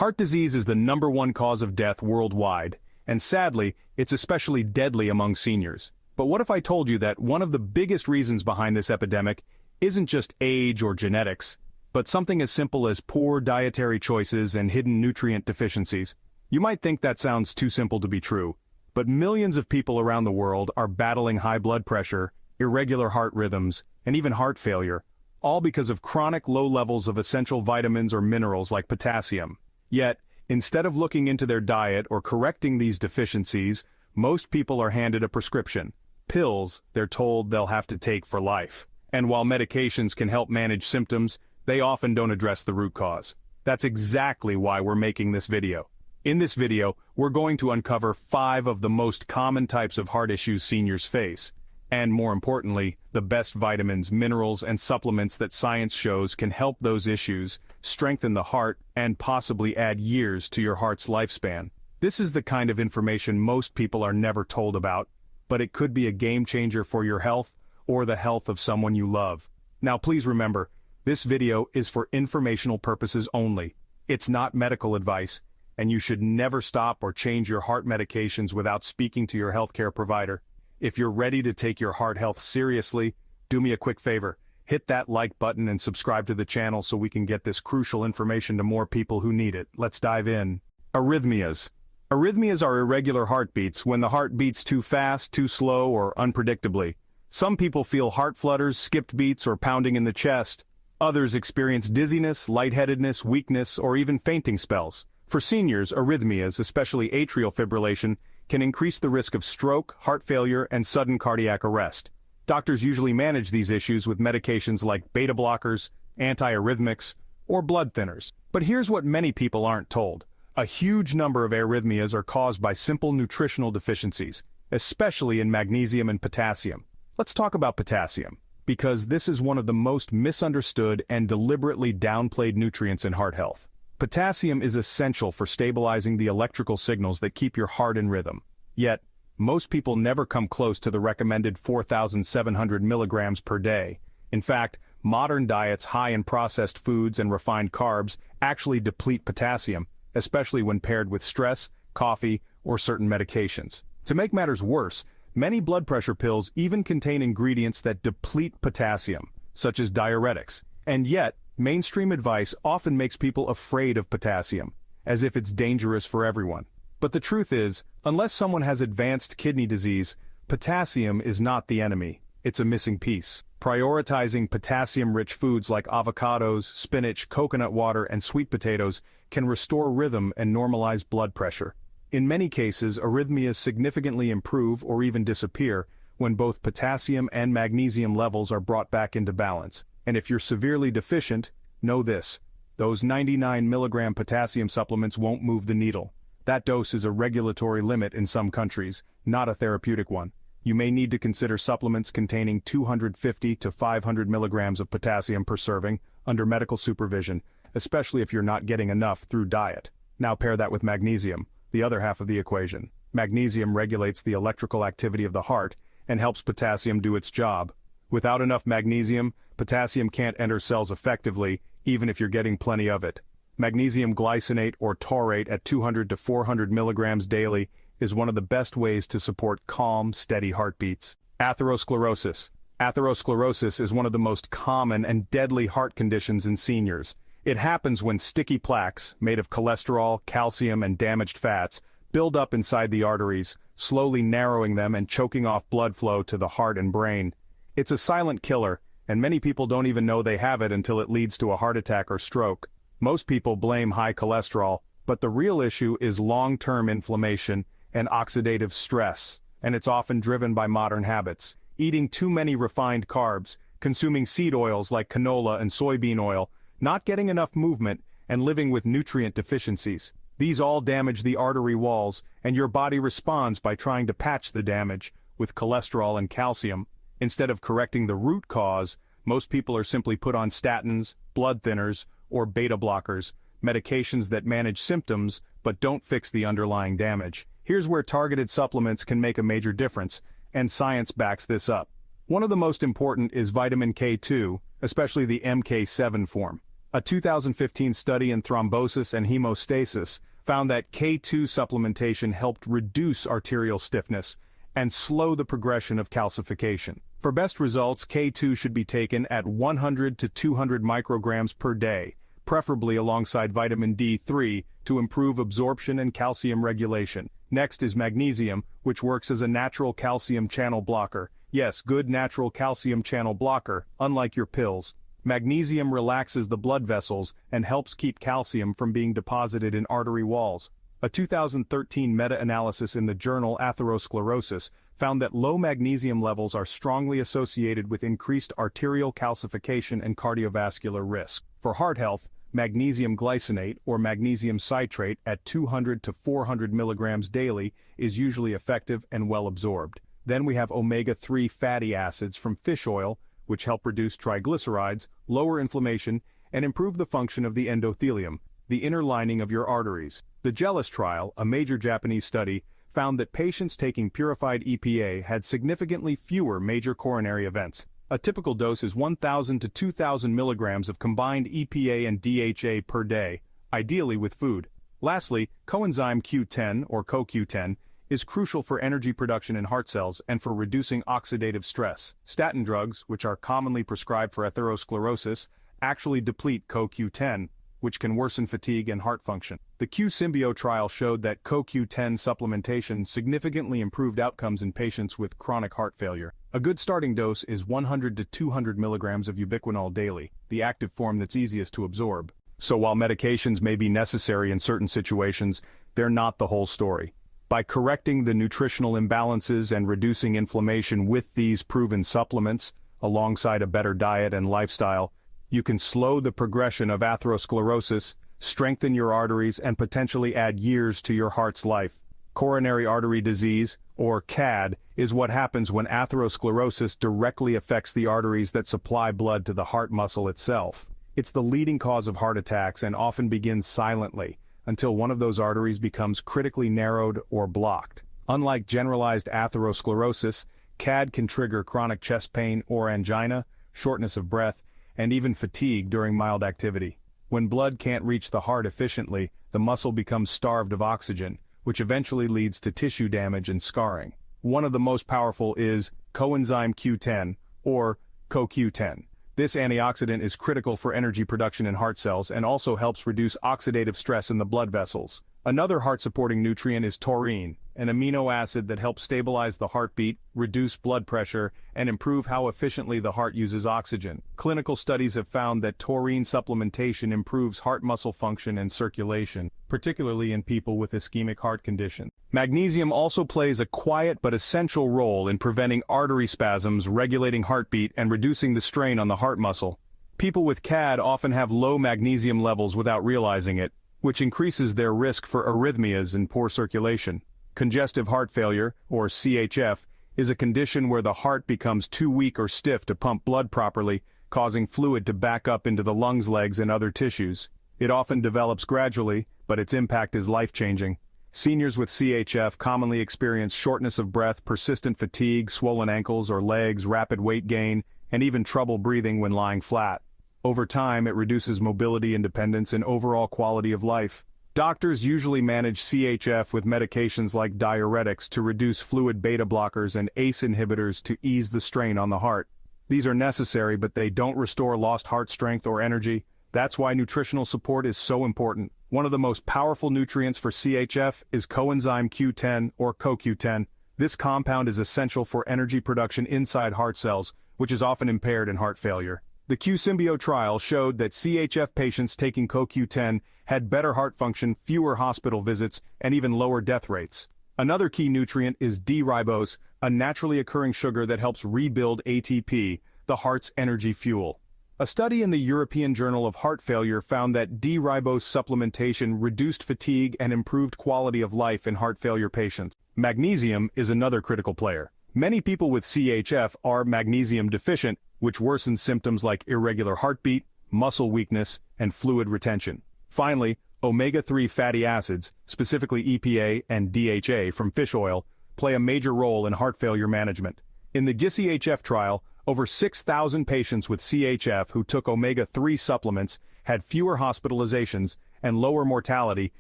Heart disease is the #1 cause of death worldwide, and sadly, it's especially deadly among seniors. But what if I told you that one of the biggest reasons behind this epidemic isn't just age or genetics, but something as simple as poor dietary choices and hidden nutrient deficiencies? You might think that sounds too simple to be true, but millions of people around the world are battling high blood pressure, irregular heart rhythms, and even heart failure, all because of chronic low levels of essential vitamins or minerals like potassium. Yet, instead of looking into their diet or correcting these deficiencies, most people are handed a prescription. Pills they're told they'll have to take for life. And while medications can help manage symptoms, they often don't address the root cause. That's exactly why we're making this video. In this video, we're going to uncover 5 of the most common types of heart issues seniors face, and more importantly, the best vitamins, minerals, and supplements that science shows can help those issues, strengthen the heart, and possibly add years to your heart's lifespan. This is the kind of information most people are never told about, but it could be a game changer for your health or the health of someone you love. Now please remember, this video is for informational purposes only. It's not medical advice, and you should never stop or change your heart medications without speaking to your healthcare provider. If you're ready to take your heart health seriously, do me a quick favor. Hit that like button and subscribe to the channel so we can get this crucial information to more people who need it. Let's dive in. Arrhythmias. Arrhythmias are irregular heartbeats when the heart beats too fast, too slow, or unpredictably. Some people feel heart flutters, skipped beats, or pounding in the chest. Others experience dizziness, lightheadedness, weakness, or even fainting spells. For seniors, arrhythmias, especially atrial fibrillation, can increase the risk of stroke, heart failure, and sudden cardiac arrest. Doctors usually manage these issues with medications like beta blockers, antiarrhythmics, or blood thinners. But here's what many people aren't told. A huge number of arrhythmias are caused by simple nutritional deficiencies, especially in magnesium and potassium. Let's talk about potassium, because this is one of the most misunderstood and deliberately downplayed nutrients in heart health. Potassium is essential for stabilizing the electrical signals that keep your heart in rhythm. Yet, most people never come close to the recommended 4,700 milligrams per day. In fact, modern diets high in processed foods and refined carbs actually deplete potassium, especially when paired with stress, coffee, or certain medications. To make matters worse, many blood pressure pills even contain ingredients that deplete potassium, such as diuretics. And yet, mainstream advice often makes people afraid of potassium, as if it's dangerous for everyone. But the truth is, unless someone has advanced kidney disease, potassium is not the enemy. It's a missing piece. Prioritizing potassium-rich foods like avocados, spinach, coconut water, and sweet potatoes can restore rhythm and normalize blood pressure. In many cases, arrhythmias significantly improve or even disappear when both potassium and magnesium levels are brought back into balance. And if you're severely deficient, know this: those 99 milligram potassium supplements won't move the needle. That dose is a regulatory limit in some countries, not a therapeutic one. You may need to consider supplements containing 250 to 500 milligrams of potassium per serving under medical supervision, especially if you're not getting enough through diet. Now pair that with magnesium, the other half of the equation. Magnesium regulates the electrical activity of the heart and helps potassium do its job. Without enough magnesium, potassium can't enter cells effectively, even if you're getting plenty of it. Magnesium glycinate or taurate at 200 to 400 milligrams daily is one of the best ways to support calm, steady heartbeats. Atherosclerosis. Atherosclerosis is one of the most common and deadly heart conditions in seniors. It happens when sticky plaques, made of cholesterol, calcium, and damaged fats, build up inside the arteries, slowly narrowing them and choking off blood flow to the heart and brain. It's a silent killer, and many people don't even know they have it until it leads to a heart attack or stroke. Most people blame high cholesterol, but the real issue is long-term inflammation and oxidative stress, and it's often driven by modern habits. Eating too many refined carbs, consuming seed oils like canola and soybean oil, not getting enough movement, and living with nutrient deficiencies. These all damage the artery walls, and your body responds by trying to patch the damage with cholesterol and calcium. Instead of correcting the root cause, most people are simply put on statins, blood thinners, or beta blockers, medications that manage symptoms but don't fix the underlying damage. Here's where targeted supplements can make a major difference, and science backs this up. One of the most important is vitamin K2, especially the MK7 form. A 2015 study in thrombosis and hemostasis found that K2 supplementation helped reduce arterial stiffness and slow the progression of calcification. For best results, K2 should be taken at 100 to 200 micrograms per day, preferably alongside vitamin D3 to improve absorption and calcium regulation. Next is magnesium, which works as a natural calcium channel blocker. Yes, good natural calcium channel blocker, unlike your pills. Magnesium relaxes the blood vessels and helps keep calcium from being deposited in artery walls. A 2013 meta-analysis in the journal Atherosclerosis found that low magnesium levels are strongly associated with increased arterial calcification and cardiovascular risk. For heart health, magnesium glycinate or magnesium citrate at 200 to 400 milligrams daily is usually effective and well absorbed. Then we have omega-3 fatty acids from fish oil, which help reduce triglycerides, lower inflammation, and improve the function of the endothelium, the inner lining of your arteries. The JELIS trial, a major Japanese study, found that patients taking purified EPA had significantly fewer major coronary events. A typical dose is 1,000 to 2,000 milligrams of combined EPA and DHA per day, ideally with food. Lastly, coenzyme Q10 or CoQ10 is crucial for energy production in heart cells and for reducing oxidative stress. Statin drugs, which are commonly prescribed for atherosclerosis, actually deplete CoQ10, which can worsen fatigue and heart function. The Q-Symbio trial showed that CoQ10 supplementation significantly improved outcomes in patients with chronic heart failure. A good starting dose is 100 to 200 milligrams of ubiquinol daily, the active form that's easiest to absorb. So while medications may be necessary in certain situations, they're not the whole story. By correcting the nutritional imbalances and reducing inflammation with these proven supplements, alongside a better diet and lifestyle, you can slow the progression of atherosclerosis, strengthen your arteries, and potentially add years to your heart's life. Coronary artery disease, or CAD, is what happens when atherosclerosis directly affects the arteries that supply blood to the heart muscle itself. It's the leading cause of heart attacks and often begins silently, until one of those arteries becomes critically narrowed or blocked. Unlike generalized atherosclerosis, CAD can trigger chronic chest pain or angina, shortness of breath, and even fatigue during mild activity. When blood can't reach the heart efficiently, the muscle becomes starved of oxygen, which eventually leads to tissue damage and scarring. One of the most powerful is coenzyme Q10, or CoQ10. This antioxidant is critical for energy production in heart cells and also helps reduce oxidative stress in the blood vessels. Another heart-supporting nutrient is taurine, an amino acid that helps stabilize the heartbeat, reduce blood pressure, and improve how efficiently the heart uses oxygen. Clinical studies have found that taurine supplementation improves heart muscle function and circulation, particularly in people with ischemic heart condition. Magnesium also plays a quiet but essential role in preventing artery spasms, regulating heartbeat, and reducing the strain on the heart muscle. People with CAD often have low magnesium levels without realizing it, which increases their risk for arrhythmias and poor circulation. Congestive heart failure, or CHF, is a condition where the heart becomes too weak or stiff to pump blood properly, causing fluid to back up into the lungs, legs, and other tissues. It often develops gradually, but its impact is life-changing. Seniors with CHF commonly experience shortness of breath, persistent fatigue, swollen ankles or legs, rapid weight gain, and even trouble breathing when lying flat. Over time, it reduces mobility, independence, and overall quality of life. Doctors usually manage CHF with medications like diuretics to reduce fluid beta blockers and ACE inhibitors to ease the strain on the heart. These are necessary, but they don't restore lost heart strength or energy. That's why nutritional support is so important. One of the most powerful nutrients for CHF is coenzyme Q10 or CoQ10. This compound is essential for energy production inside heart cells, which is often impaired in heart failure. The Q-Symbio trial showed that CHF patients taking CoQ10 had better heart function, fewer hospital visits, and even lower death rates. Another key nutrient is D-ribose, a naturally occurring sugar that helps rebuild ATP, the heart's energy fuel. A study in the European Journal of Heart Failure found that D-ribose supplementation reduced fatigue and improved quality of life in heart failure patients. Magnesium is another critical player. Many people with CHF are magnesium deficient, which worsens symptoms like irregular heartbeat, muscle weakness, and fluid retention. Finally, omega-3 fatty acids, specifically EPA and DHA from fish oil, play a major role in heart failure management. In the GISI-HF trial, over 6,000 patients with CHF who took omega-3 supplements had fewer hospitalizations and lower mortality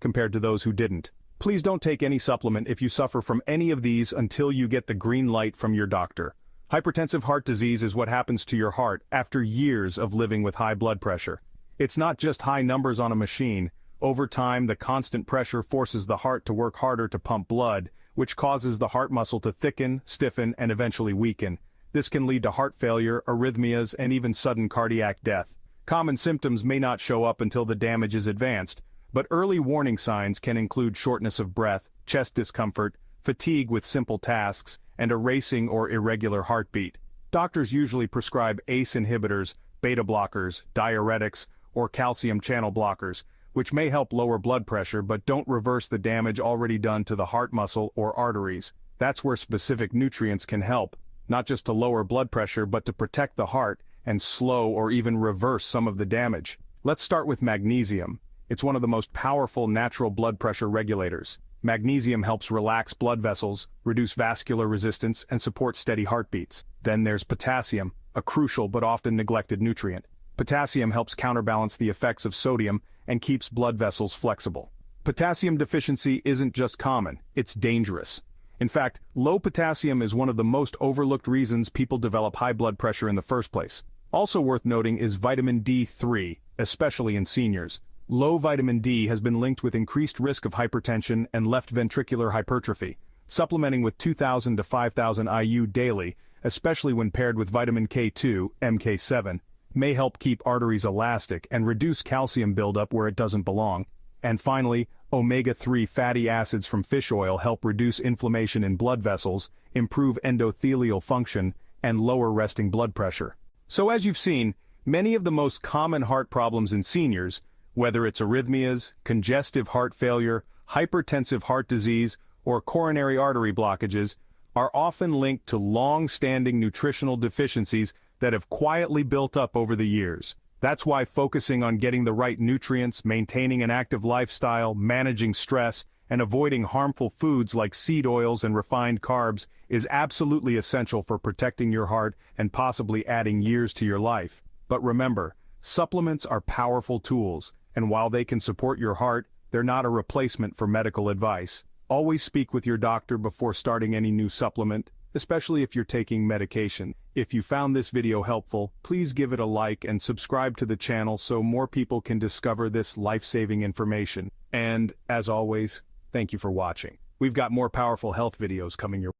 compared to those who didn't. Please don't take any supplement if you suffer from any of these until you get the green light from your doctor. Hypertensive heart disease is what happens to your heart after years of living with high blood pressure. It's not just high numbers on a machine. Over time, the constant pressure forces the heart to work harder to pump blood, which causes the heart muscle to thicken, stiffen, and eventually weaken. This can lead to heart failure, arrhythmias, and even sudden cardiac death. Common symptoms may not show up until the damage is advanced, but early warning signs can include shortness of breath, chest discomfort, fatigue with simple tasks, and a racing or irregular heartbeat. Doctors usually prescribe ACE inhibitors, beta blockers, diuretics, or calcium channel blockers, which may help lower blood pressure but don't reverse the damage already done to the heart muscle or arteries. That's where specific nutrients can help, not just to lower blood pressure but to protect the heart and slow or even reverse some of the damage. Let's start with magnesium. It's one of the most powerful natural blood pressure regulators. Magnesium helps relax blood vessels, reduce vascular resistance, and support steady heartbeats. Then there's potassium, a crucial but often neglected nutrient. Potassium helps counterbalance the effects of sodium and keeps blood vessels flexible. Potassium deficiency isn't just common, it's dangerous. In fact, low potassium is one of the most overlooked reasons people develop high blood pressure in the first place. Also worth noting is vitamin D3, especially in seniors. Low vitamin D has been linked with increased risk of hypertension and left ventricular hypertrophy. Supplementing with 2,000 to 5,000 IU daily, especially when paired with vitamin K2, MK7, may help keep arteries elastic and reduce calcium buildup where it doesn't belong. And finally, omega-3 fatty acids from fish oil help reduce inflammation in blood vessels, improve endothelial function, and lower resting blood pressure. So as you've seen, many of the most common heart problems in seniors, whether it's arrhythmias, congestive heart failure, hypertensive heart disease, or coronary artery blockages, are often linked to long-standing nutritional deficiencies that have quietly built up over the years. That's why focusing on getting the right nutrients, maintaining an active lifestyle, managing stress, and avoiding harmful foods like seed oils and refined carbs is absolutely essential for protecting your heart and possibly adding years to your life. But remember, supplements are powerful tools, and while they can support your heart, they're not a replacement for medical advice. Always speak with your doctor before starting any new supplement, especially if you're taking medication. If you found this video helpful, please give it a like and subscribe to the channel so more people can discover this life-saving information. And, as always, thank you for watching. We've got more powerful health videos coming your way.